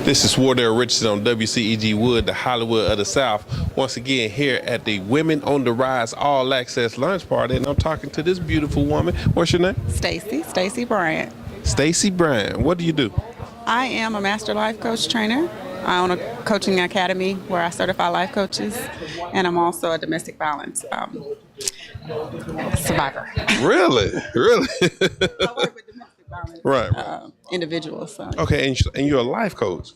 This is Wardell Richardson on WCEG Wood, the Hollywood of the South. Once again, here at the Women on the Rise All Access Lunch Party, and I'm talking to this beautiful woman. What's your name? Stacy Bryant. Stacy Bryant. What do you do? I am a master life coach trainer. I own a coaching academy where I certify life coaches, and I'm also a domestic violence survivor. Really? Really? I work with domestic violence right. Individuals. So. Okay, and you're a life coach,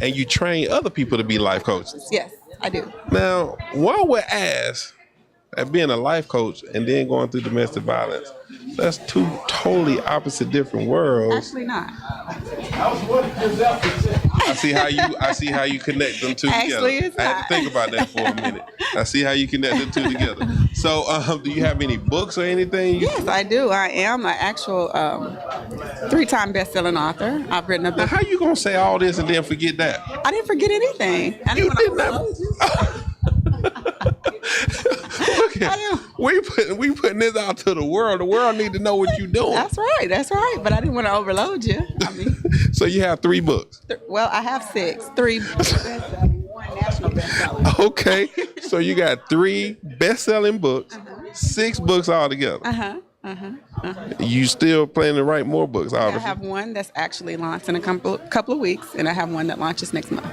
and you train other people to be life coaches. Yes, I do. Now, one would ask, at being a life coach and then going through domestic violence, that's two totally opposite different worlds. Actually not. I see how you connect them two Actually, together. it's I had not. to think about that for a minute. I see how you connect them two together. So, do you have any books or anything? Yes, I do. I am an actual 3-time best-selling author. I've written a Now, book. how you gonna say all this and then forget that? I didn't forget anything. I You didn't did want not. to Look at we putting this out to the world. The world need to know what you're doing. That's right. But I didn't want to overload you. I mean, So you have 3 books. well, I have 6. 3 best-selling, 1 national bestseller. Okay, so you got 3 best-selling books, 6 books altogether. You still planning to write more books, I obviously. have one that's actually launched in a couple of weeks, and I have one that launches next month.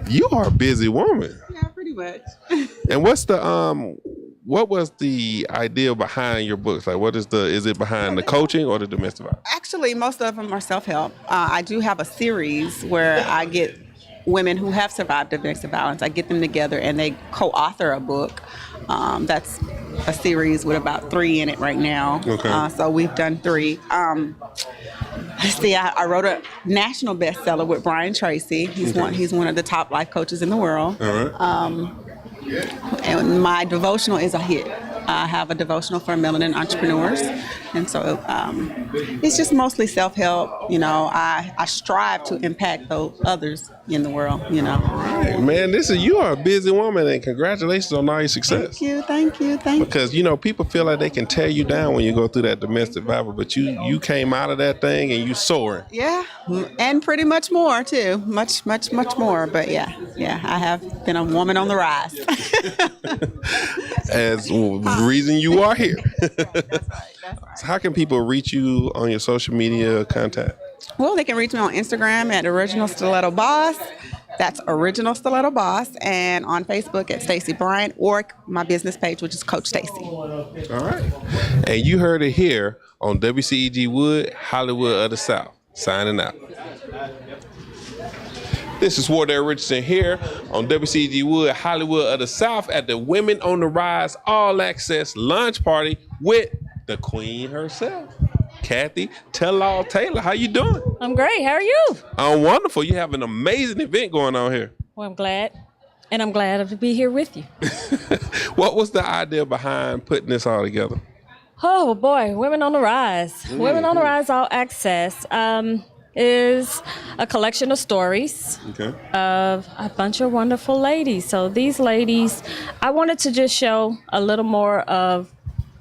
You are a busy woman. Yeah, pretty much. And what was the idea behind your books? Like, is it behind the coaching or the domestic violence? Actually, most of them are self-help. I do have a series where I get women who have survived domestic violence. I get them together and they co-author a book. That's a series with about 3 in it right now. Okay. So we've done 3. Let's see, I wrote a national bestseller with Brian Tracy. He's one of the top life coaches in the world. All right. And my devotional is a hit. I have a devotional for melanin entrepreneurs. And so it's just mostly self-help. You know, I strive to impact those others in the world, you know. Hey, man, you are a busy woman, and congratulations on all your success. Thank you. Because, you know, people feel like they can tear you down when you go through that domestic violence, but you came out of that thing and you soaring. Yeah, and pretty much more, too. Much more. But, yeah, I have been a woman on the rise. As the reason you are here. That's right. So how can people reach you on your social media contact? Well, they can reach me on Instagram at Original Stiletto Boss. That's Original Stiletto Boss. And on Facebook at Stacy Bryant, or my business page, which is Coach Stacy. All right. And you heard it here on WCEG Wood, Hollywood of the South. Signing out. This is Wardell Richardson here on WCEG Wood, Hollywood of the South at the Women on the Rise All Access Lunch Party with the Queen herself, Kathy Tell-All Taylor. How you doing? I'm great. How are you? I'm wonderful. You have an amazing event going on here. Well, I'm glad. And I'm glad to be here with you. What was the idea behind putting this all together? Oh, boy. Women on the Rise. Mm-hmm. Women on the Rise All Access is a collection of stories of a bunch of wonderful ladies. So these ladies, I wanted to just show a little more of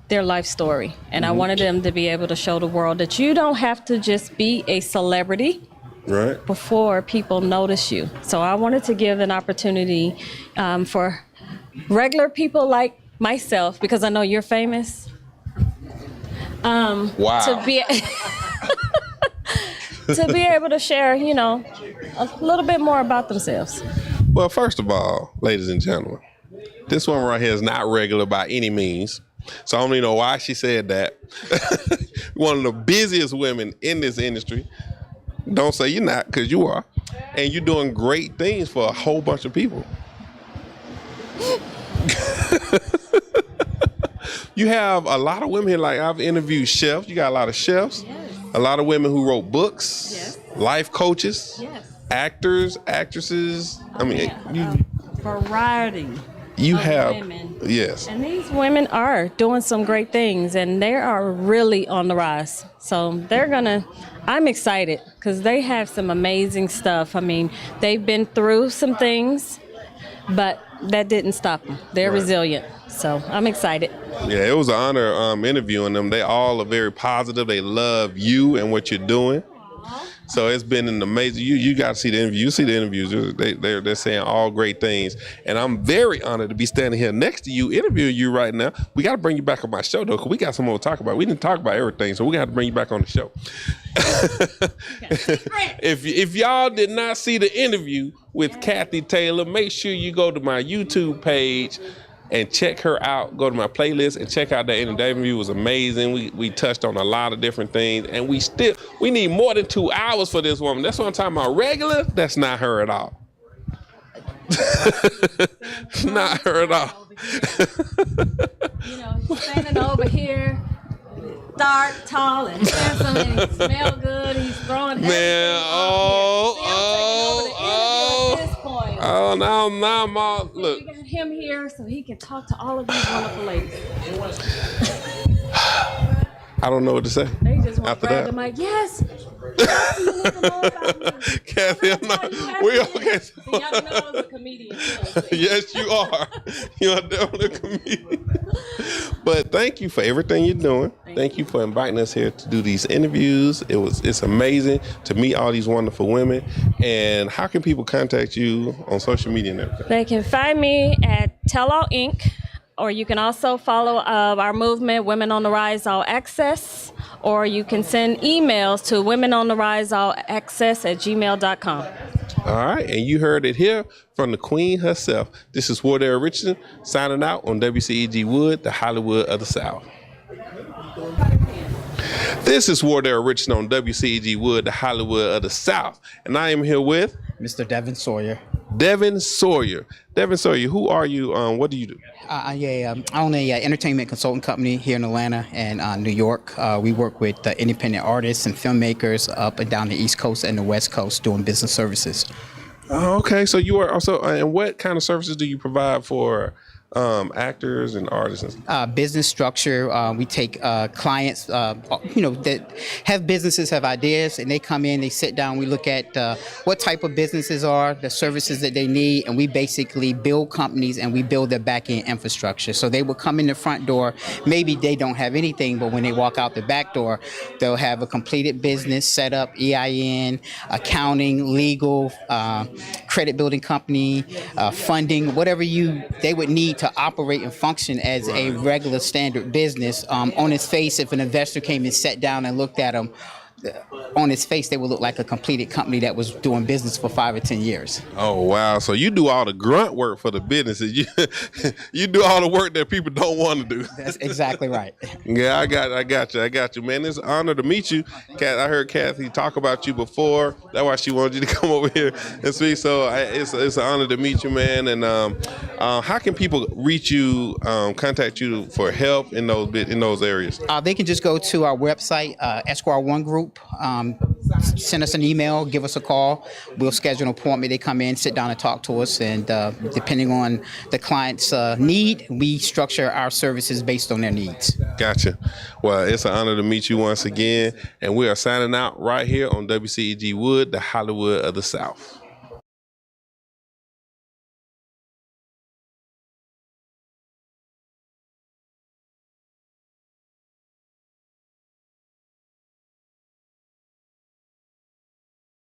their life story. And I wanted them to be able to show the world that you don't have to just be a celebrity before people notice you. So I wanted to give an opportunity for regular people like myself, because I know you're famous. Wow. To be able to share, you know, a little bit more about themselves. Well, first of all, ladies and gentlemen, this one right here is not regular by any means. So I don't even know why she said that. One of the busiest women in this industry. Don't say you're not, because you are. And you're doing great things for a whole bunch of people. You have a lot of women here. Like, I've interviewed chefs. You got a lot of chefs. Yes. A lot of women who wrote books. Yes. Life coaches. Yes. Actors, actresses. Variety. You have women. Yes. And these women are doing some great things, and they are really on the rise. So I'm excited because they have some amazing stuff. I mean, they've been through some things, but that didn't stop them. They're resilient. So I'm excited. Yeah, it was an honor interviewing them. They all are very positive. They love you and what you're doing. So it's been an amazing. You got to see the interview. You see the interviews. They're saying all great things, and I'm very honored to be standing here next to you, interviewing you right now. We got to bring you back on my show though, because we got some more to talk about. We didn't talk about everything, so we got to bring you back on the show. If y'all did not see the interview with Kathy Taylor, make sure you go to my YouTube page and check her out. Go to my playlist and check out that interview. That interview was amazing. We touched on a lot of different things, and we need more than 2 hours for this woman. That's what I'm talking about. Regular, that's not her at all. Not her at all. You know, he's standing over here, dark, tall, and handsome, and he smell good. He's throwing Man, now I'm all, look. We got him here so he can talk to all of these wonderful ladies. I don't know what to say. They just want after to grab that. the mic. Yes. Kathy, I'm not. We okay. So y'all know I was a comedian. Yes, you are. You are definitely a comedian. But thank you for everything you're doing. Thank you for inviting us here to do these interviews. It's amazing to meet all these wonderful women. And how can people contact you on social media and everything? They can find me at Tell All Inc. Or you can also follow our movement, Women on the Rise All Access. Or you can send emails to womenontheriseallaccess@gmail.com. All right, and you heard it here from the queen herself. This is Wardell Richardson signing out on WCEG Wood, the Hollywood of the South. This is Wardell Richardson on WCEG Wood, the Hollywood of the South. And I am here with Mr. Devin Sawyer. Devin Sawyer. Devin Sawyer, who are you? What do you do? I own a entertainment consulting company here in Atlanta and New York. We work with independent artists and filmmakers up and down the East Coast and the West Coast doing business services. Oh, okay, so you are also, and what kind of services do you provide for actors and artists? Business structure. We take clients, that have businesses, have ideas, and they come in, they sit down, we look at what type of businesses are, the services that they need, and we basically build companies and we build their back-end infrastructure. So they will come in the front door, maybe they don't have anything, but when they walk out the back door, they'll have a completed business set up, EIN, accounting, legal, credit building company, funding, whatever they would need to operate and function as a regular standard business. On its face, if an investor came and sat down and looked at them, on its face, they would look like a completed company that was doing business for 5 or 10 years. Oh, wow. So you do all the grunt work for the businesses. You do all the work that people don't want to do. That's exactly right. Yeah, I got you, man. It's an honor to meet you. I heard Kathy talk about you before. That's why she wanted you to come over here and speak. So it's an honor to meet you, man. And how can people reach you, contact you for help in those areas? They can just go to our website, Esquire One Group. Send us an email, give us a call. We'll schedule an appointment. They come in, sit down and talk to us. And depending on the client's need, we structure our services based on their needs. Gotcha. Well, it's an honor to meet you once again. And we are signing out right here on WCEG Wood, the Hollywood of the South.